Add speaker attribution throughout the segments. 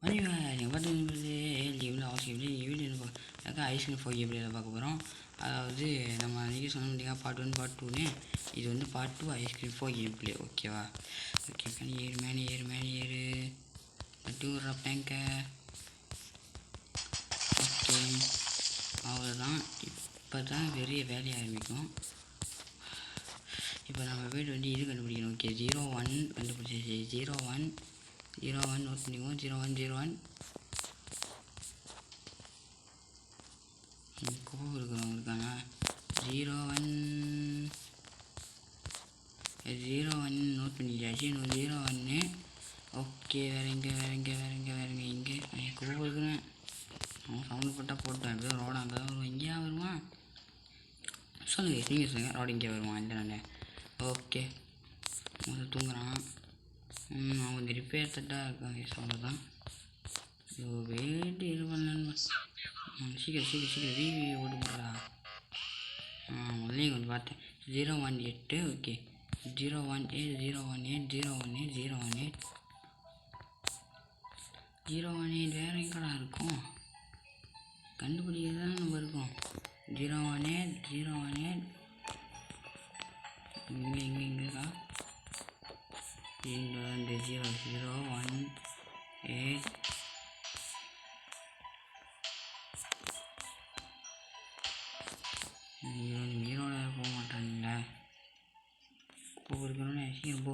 Speaker 1: நீங்கள் பார்த்தீங்கன்னா லீவில் அவசியம் வீடியோ ஐஸ்கிரீம் 4 கேபிளில் பார்க்க போகிறோம். அதாவது நம்ம அன்றைக்கி சொன்ன முடியுங்க பார்ட் 1 பார்ட் 2ன்னு, இது வந்து பார்ட் 2 ஐஸ்கிரீம் 4 கேபிளே. ஓகேவா? ஓகே, மேலே ஏறு கட்டி விட்ற பேங்க. ஓகே, அவ்வளோதான். இப்போ தான் பெரிய வேலையை ஆரம்பிக்கும். இப்போ நம்ம வீடு வந்து இது கண்டுபிடிக்கணும். ஓகே, 01 கண்டுபிடிச்சி 01 நோட் பண்ணிக்குவோம். 01 கோவம் இருக்கிறவங்களுக்கான 01 நோட் பண்ணிட்டாச்சு. 01. ஓகே, வேற எங்கே இங்கே கோவம் இருக்கிறேன். அவன் சவுண்டு போட்டால் போட்டேன். அப்படியே ரோடு அங்கே தான் வருவான். இங்கேயா வருவான்? சொல்லுங்கள், நீங்கள் சொல்லுங்கள். ரோடு இங்கே வருவான் இல்லை நான். ஓகே, முதல் தூங்குறான். அவங்க இந்த ரிப்பேர் தட்டாக இருக்காங்க. சவுண்டு தான். வெயிட் இது பண்ண சீக்கிரம் வீவி ஓடுமாடா. முதல்ல கொஞ்சம் பார்த்தேன். 018. ஓகே, 018 வேறு எங்கடா இருக்கும்? கண்டுபிடிக்கிறது தான் நம்ம இருக்கோம். 018 இங்கேக்கா. 018 மீரோட போக மாட்டானுங்களா? பூ இருக்கணும்னு சீக்கிரம் போ.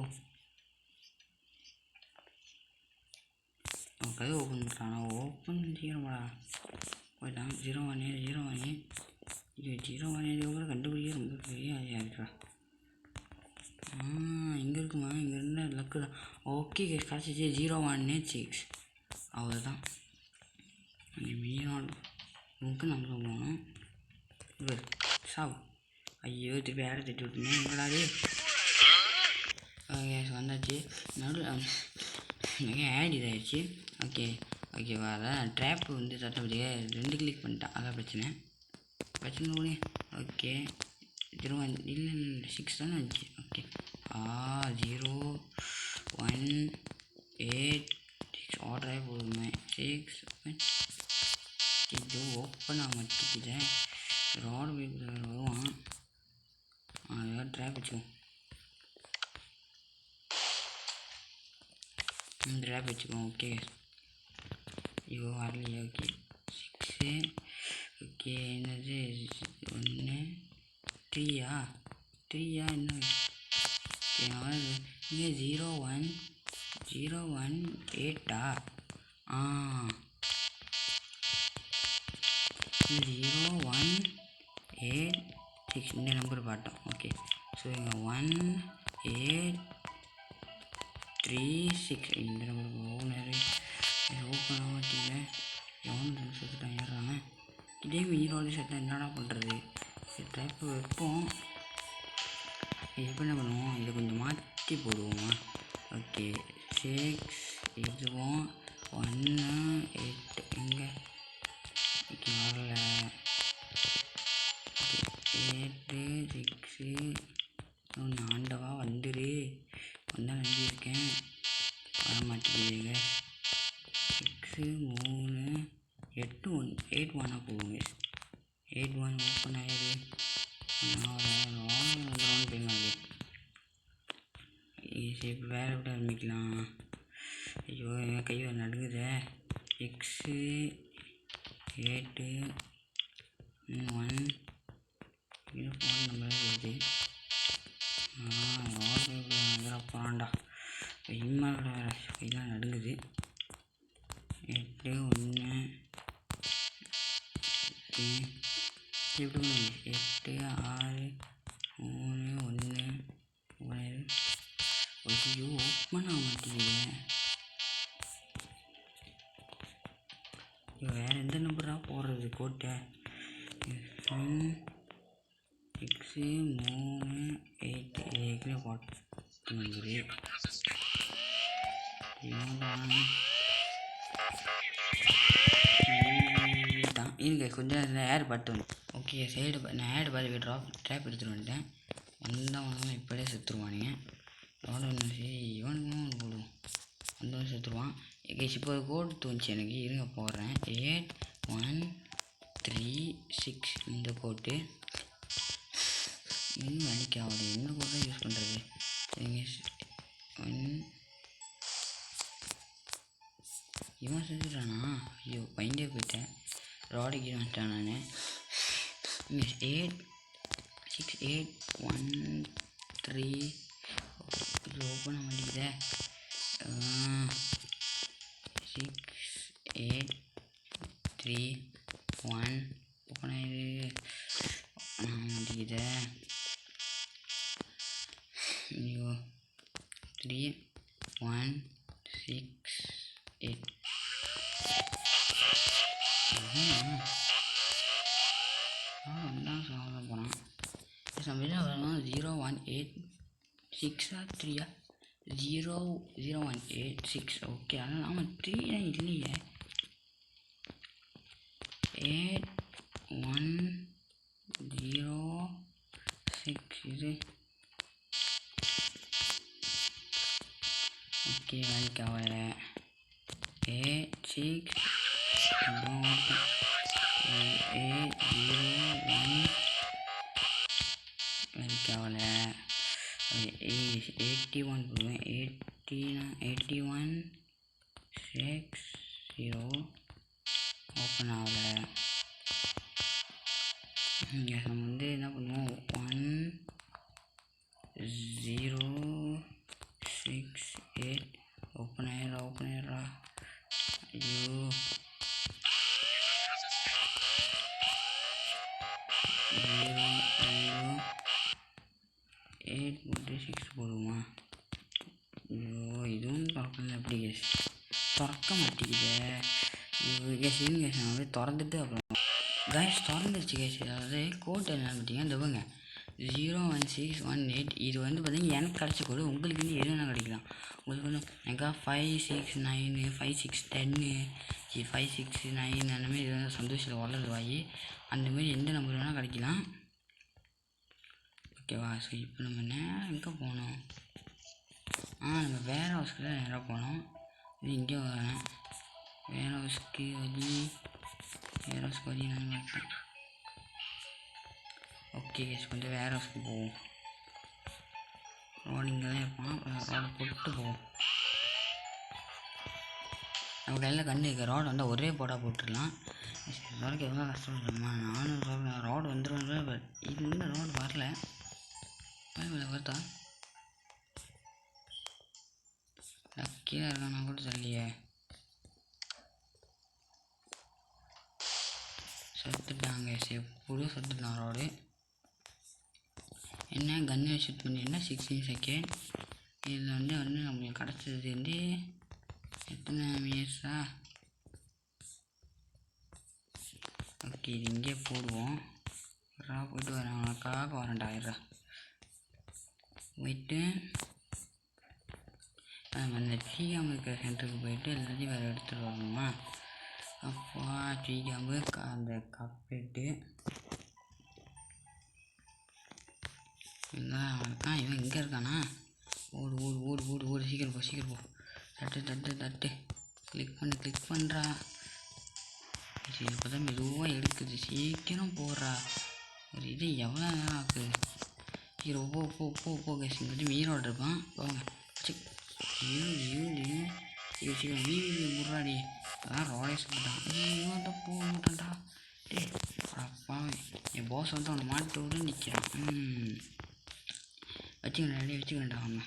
Speaker 1: அவன் கதவு ஓப்பன் பண்ணுறானா? ஓப்பன் சீக்கிரமாடா போயிட்டான். 018 கூட கண்டுபிடிக்க ரொம்ப பெரிய ஐடியா இருக்கா? இங்கே இருக்குமா? இங்கே இருந்தால் லக்கு தான். ஓகே, கிடச்சிச்சு. 018 அவ்வளோதான். மீனோட ரூமுக்கு நம்ம போகணும். இவர் சாவு. ஐயோ, திருப்பி யாரை தட்டி விட்டுனேன். எங்கடாது? ஓகே, வந்தாச்சு. நடுவில் ஆட் இதாகிடுச்சு. ஓகேவா? அதான் ட்ராப்பு வந்து தட்டப்படியே 2 கிளிக் பண்ணிட்டான். அதான் பிரச்சனை ஒன்று. ஓகே, 01 இல்லை 6 தானே வந்துச்சு. ஓகே, 018 ஆர்டரே போதுமே. 6 இது ஓப்பன் ஆக மாட்டேங்குது. ரோடு பைப்பில் வேறு வருவான். அதான் ட்ராப் வச்சுக்குவோம். ட்ராப் வச்சுக்குவோம். ஓகே, ஐயோ வரலையே. ஓகே, 6. ஓகே, என்னது 1 3 என்ன? ஓகே, இங்கே 018 018 இந்த நம்பர் பார்த்தோம். ஓகே, ஸோ இங்கே 1836 இந்த நம்பருக்கு ஓனர் ஓப்பன் ஆக மாட்டேங்கல. எவனு செத்துட்டான்? ஏறாங்க. இதே மீனோட செத்தான் என்னடா பண்ணுறது? டைப்பு வைப்போம். இப்போ என்ன பண்ணுவோம்? இதை கொஞ்சம் மாற்றி போடுவோமா? ஓகே, 6 இதுவும் 18 எங்கே? ஓகே, வரல. ஓகே, 8 6 ஒன்று. ஆண்டவா வந்துரு. வந்தால் நம்பியிருக்கேன். வர மாட்டேங்குதுங்க. 6 3 8 1 8 போகுங்க. 81 ஓப்பன் ஆயிரு. ரவுண்ட் போயிங்க. இப்போ வேறு விட ஆரம்பிக்கலாம். ஐயோ, என் கை வேறு நடுங்குதே. 6 8 1 இது ஃபோன் நம்பர் வருது. ரோட் பைப்பில் வந்துட போகிறான்டா. இம்மாவோட இதெல்லாம் நடுங்குது. 8 1 எப்படி 8 6 3 1 ஐயோ, ஓப்பன் ஆக மாட்டேங்குது. வேறு எந்த நம்பராக போடுறது கோட்டை? 6 3 8 ஏற்கனவே போட்டு இருங்க கொஞ்சம் ஆட் பார்த்து வந்து. ஓகே, சைடு நான் ஆட் பார்த்து ட்ராப் எடுத்துகிட்டு வந்துட்டேன். வந்தவன் இப்படியே செத்துருவானுங்க. ரோடு ஒன்று சரி இவனுக்கும் ஒன்று போடுவோம். வந்தவன் செத்துருவான். கைஸ் இப்போ ஒரு கோடு தோணுச்சு எனக்கு, இருங்க போடுறேன். 8136 இந்த கோட்டு இன்னும் வேலைக்கு ஆகுது. என்ன கோட் தான் யூஸ் பண்ணுறது? இவன் செஞ்சுட்டானா? ஐயோ பயந்தே போயிட்டேன். ரோடுக்கு வந்துட்டேன் நான். 8681 இது ஓப்பன் ஆக மாட்டேங்குதே. 6831 ஓப்பன் ஆகிடுது மாட்டேங்குதே. ஐயோ 3168 சாப்பிட போகிறான். சமையல் வரணும். 0186 0186 ஓகே. ஆனால் நாம் 3 இல்லையே. 8106 இது ஓகே வேலைக்கு ஆகலை. 801 வேலைக்கு ஆகலை. 81 போடுவேன். 8160 ஓப்பன் ஆகலை. இங்கே நம்ம வந்து என்ன பண்ணுவோம், 1068 ஓப்பன் ஆயிடுறா. ஐயோ 008 போடுமா? ஐயோ இதுவும் திறக்கல. எப்படி கேஸ் திறக்க மாட்டேங்குது? கேஸ் இருங்க கேஸ் நான் அப்படியே திறந்துட்டு அப்புறம் கேஸ் திறந்துருச்சு கேஸ். அதாவது கோட் என்ன பார்த்தீங்கன்னா தவங்க 01618 இது வந்து பார்த்தீங்கன்னா எனக்கு கிடச்ச கோடு. உங்களுக்கு வந்து எது வேணால் கிடைக்கலாம். உங்களுக்கு வந்து எனக்கு 569 5610 569 அந்தமாரி இது வந்து சந்தோஷத்தில் வளருவாயி அந்தமாரி எந்த நம்பர் வேணால் கிடைக்கலாம். ஓகேவா? ஸோ இப்போ நம்ம நேரம் எங்கே போனோம்? நம்ம வேர் ஹவுஸ்க்கு தான் நேராக போனோம். இது இங்கே வரேன். வேர் ஹவுஸ்க்கு வழி நான் பார்த்தேன். ஓகே கேஸ் வந்து வேர் ஹவுஸ்க்கு போவோம். ரோடு இங்கே தான் இருப்பான். ரோடை போட்டு போவோம். நம்ம கையில் கண்ணு இருக்க ரோடு வந்து ஒரே போட்டால் போட்டுடலாம். ரோடுக்கு எவ்வளோ கஷ்டப்படுறோமா? நானும் சொல்கிறேன் ரோடு வந்துடுவேன். பட் இது வந்து ரோடு வரல. வருதா? கீழே இருக்கானா கூட தெரியலையே. செத்துட்டாங்க. எப்படியும் செத்துட்டான் ரோடு. என்ன கன்னு ஷூட் பண்ணியிருந்தா 16 செகண்ட். இதில் வந்து நம்மளுக்கு கிடச்சது வந்து எத்தனை மினிட்ஸா? ஓகே இது இங்கே போடுவோம். போயிட்டு வரேன். உனக்காக வரேன்டாயிரா போயிட்டு அந்த டீகாம்பு இருக்கிற சென்டருக்கு போயிட்டு எல்லாத்தையும் வேறு எடுத்துகிட்டு வரணுமா? அப்போ டீகாம்பு அந்த கப்பெட்டு எங்கே இருக்கான்? இவன் இங்கே இருக்கானா? ஓடு ஓடு ஓடு ஓடு ஓடு சீக்கிரம் போ. தட்டு கிளிக் பண்ணுறா. சரி இப்போ தான் மெதுவாக எடுக்குது. சீக்கிரம் போடுறா. ஒரு இது எவ்வளோ நேரம் ஆகுது? சீக்கிரம் போ கேஸ். இங்கே வந்து மீனோட இருப்பான். போங்க சீக்கிரம் வீடு முறாடி. அதான் ரோடே சொல்லிட்டான். போக மாட்டான்டா. அப்பா என் போஸ் வந்து அவனை மாட்டு விட நிற்கிறான். வச்சுக்கிறேன்டா அவங்க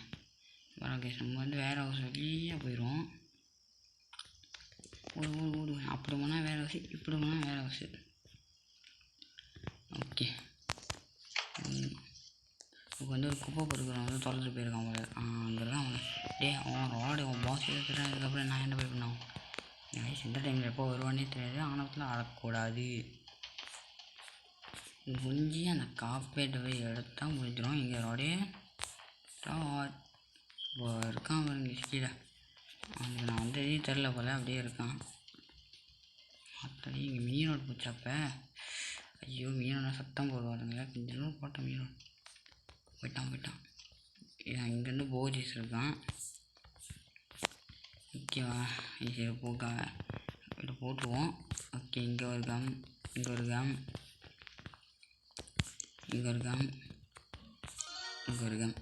Speaker 1: வரோம் கேஸ். நம்ம வந்து வேறு ஹவுஸ் வெளியே போயிடுவோம். ஓடு அப்படி போனால் வேறு ஹவுஸ், இப்படி போனால் வேறு ஹவுஸ். ஓகே இப்போ வந்து ஒரு குப்பை பொறுக்கிறவன் வந்து தொலைஞ்சிட்டு போயிருக்கான் போல. அங்கே தான் அவன் அவன் ரோடு அவன் பாஸ் எடுத்துட்டான். அதுக்கப்புறம் நான் என்ன போய் பண்ணோம்? வயசு எந்த டைமில் எப்போ வருவானே தெரியாது. ஆனத்தில் அழக்கூடாது. முடிஞ்சு அந்த காப்பேட்டை போய் எடுத்தால் முடிஞ்சிடும். இங்கே ரோடே இருக்கான் பாருங்க கீழே. அதுக்கு நான் வந்து எதையும் தெரில போல் அப்படியே இருக்கான். மற்றபடி இங்கே மீனோடு போச்சாப்ப. ஐயோ மீனோட சத்தம் போடுவாருங்க. கொஞ்சம் தூரம் போட்டேன். மீனோடு போயிட்டான். இங்கேருந்து போஜிஸ் இருக்கான். ஓகேவா? சரி போக்காங்க இதை போட்டுருவோம். ஓகே, இங்கே ஒரு கம், இங்கே ஒரு கம், இங்கே ஒரு கம், இங்கே ஒரு கம்.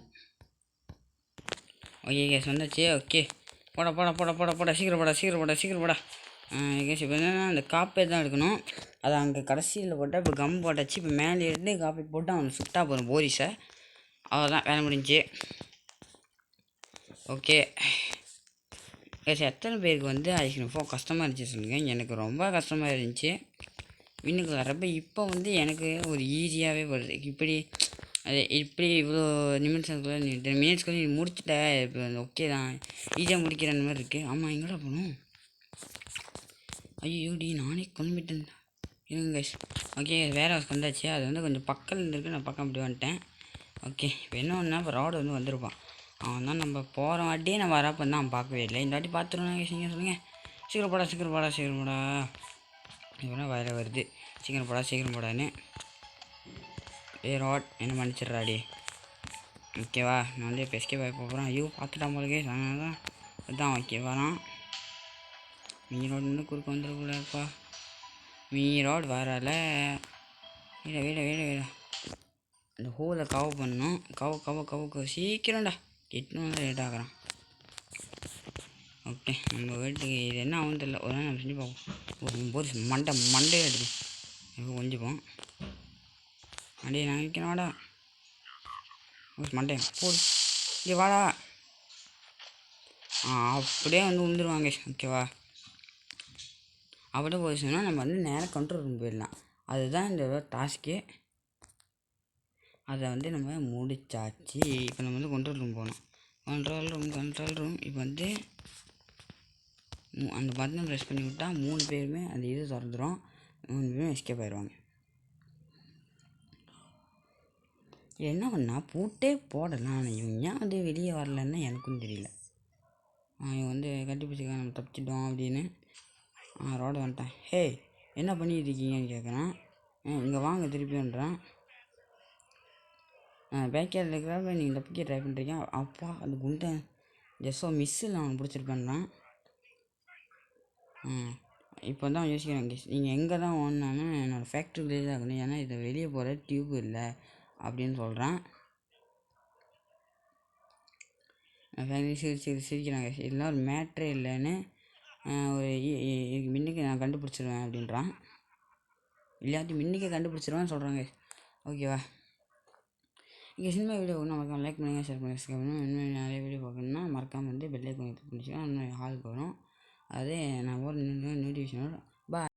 Speaker 1: ஓகே கேஸ் வந்தாச்சு. ஓகே, போட போட போட போட போட சீக்கிரம் போட சீக்கிரம் போட சீக்கிரம் போட. கேஸ் இப்போ என்னென்னா அந்த காப்பே தான் எடுக்கணும். அதை அங்கே கடைசியில் போட்டால் இப்போ கம் போட்டாச்சு. இப்போ மேலே இருந்து காப்பி போட்டு அவனை சுட்டா போகிறோம் போரிஸை. அவ்வளோதான், வேலை முடிஞ்சு. ஓகே கேஸ், எத்தனை பேருக்கு வந்து ஐஸ்கிரீம் கஷ்டமாக இருந்துச்சு சொல்லுங்கள். எனக்கு ரொம்ப கஷ்டமாக இருந்துச்சு வின்னுக்கு வரப்போ. இப்போ வந்து எனக்கு ஒரு ஈஸியாகவே வருது. இப்படி அது இப்படி இவ்வளோ நிமிஷத்துக்குள்ளே நீ 10 மினிட்ஸ்க்குள்ளே நீ முடிச்சுட்ட, இப்போ ஓகே தான், ஈஸியாக முடிக்கிற மாதிரி இருக்குது. ஆமாம், எங்கடா போகணும்? ஐயோ டி, நானே கிளம்பிட்டேன் இருங்க கைஸ். ஓகே, வேறு ஹவுஸ் வந்தாச்சு. அது வந்து கொஞ்சம் பக்கம் இருந்திருக்கு, நான் பக்கம் அப்படி வந்துட்டேன். ஓகே, இப்போ என்ன ஒன்றா இப்போ ரோடு வந்து வந்திருப்பான். அவன் தான் நம்ம போகிற வாட்டியே நான் வரப்போ தான் அவன் பார்க்கவே இல்லை. இந்த வாட்டி பார்த்துருவாங்க. நீங்கள் சொல்லுங்கள், சீக்கிரம் போடா சீக்கிரம் போடா சீக்கிரம் போடா. இப்போ வேறு வருது, சீக்கிரம் போடா சீக்கிரம் போடான்னு. ரோட் என்ன மன்னிச்சிட்றாடி. ஓகேவா? நான் வந்து இப்போ எஸ்கே பாய் போகிறேன். ஐயோ பார்த்துட்டான் போலக்கே, அதனால தான் இதுதான் ஓகே வரான். மீ ரோடு இன்னும் குறுக்க வந்துடக்கூடாதுப்பா. மீ ரோடு வரல. வீட வீட வீட வீட இந்த ஹோலை கவு பண்ணணும். கவு சீக்கிரம்டா, எட்டுன்னு வந்து லேட் ஆகிறான். ஓகே, நம்ம வீட்டுக்கு இது என்ன ஆகும் தெரியல. ஒரு நாள் நம்ம செஞ்சு பார்ப்போம். போது மண்டே அடிக்கும். இப்போ கொஞ்சிப்போம். அடியே நான் நிற்கிறேன், வாடா மண்டே போடு, இங்கே வாடா. அப்படியே வந்து விழுந்துருவாங்க. ஓகேவா? அப்படியே போச்சுன்னா நம்ம வந்து நேராக கண்ட்ரோல் ரூம் போயிடலாம். அதுதான் இந்த டாஸ்க்கு. அதை வந்து நம்ம முடிச்சாச்சு. இப்போ நம்ம வந்து கண்ட்ரோல் ரூம் போகணும். கண்ட்ரோல் ரூம் இப்போ வந்து அந்த பட்டனை ப்ரெஸ் பண்ணி விட்டால் 3 பேருமே அந்த இது திறந்துடும். 3 பேரும் எஸ்கேப் ஆயிடுவாங்க. என்ன பண்ணால் பூட்டே போடலாம். இவங்க ஏன் வந்து வெளியே வரலன்னு எனக்கும் தெரியல. இவன் வந்து கட்டிப்பிடிச்சிக்க நம்ம தப்பிச்சிட்டோம் அப்படின்னு ரோடு வந்துட்டேன். ஹே, என்ன பண்ணிட்டு இருக்கீங்கன்னு கேட்குறான். இங்கே வாங்க திருப்பின்றான். பேக்கேரியில் இருக்கிறப்ப நீங்கள் தப்பிக்க ட்ரை பண்ணுறீங்க. அப்பா அந்த குண்டை ஜஸ்ஸோ மிஸ்ஸில் அவன் பிடிச்சிருப்பேன்றான். இப்போ தான் யோசிக்கிறேன், நீங்கள் எங்கே தான் ஓடினானு என்னோடய ஃபேக்ட்ரியிலே தான் இருக்கணும், ஏன்னா இதை வெளியே போகிற டியூப் இல்லை அப்படின்னு சொல்கிறான். சிரிக்கிறாங்க. இதெல்லாம் ஒரு மேட்ரே இல்லைன்னு ஒரு மின்னுக்கு நான் கண்டுபிடிச்சிருவேன் அப்படின்றான். இல்லாட்டி மின்னுக்கே கண்டுபிடிச்சிருவேன்னு சொல்கிறாங்க. ஓகேவா? இங்கே சினிமா வீடியோ நம்ம லைக் பண்ணுங்கள், ஷேர் பண்ணுங்கள், சப்ஸ்கிரைப் பண்ணுங்கள். இன்னும் நிறைய வீடியோ பார்க்கணுன்னா மறக்காமல் வந்து பெல் ஐக்கான் கிளிக் பண்ணிச்சுன்னா இன்னும் ஹாலுக்கு வரும். அதே நான் ஒரு நோட்டிஃபிகேஷன் வரும். பாய்.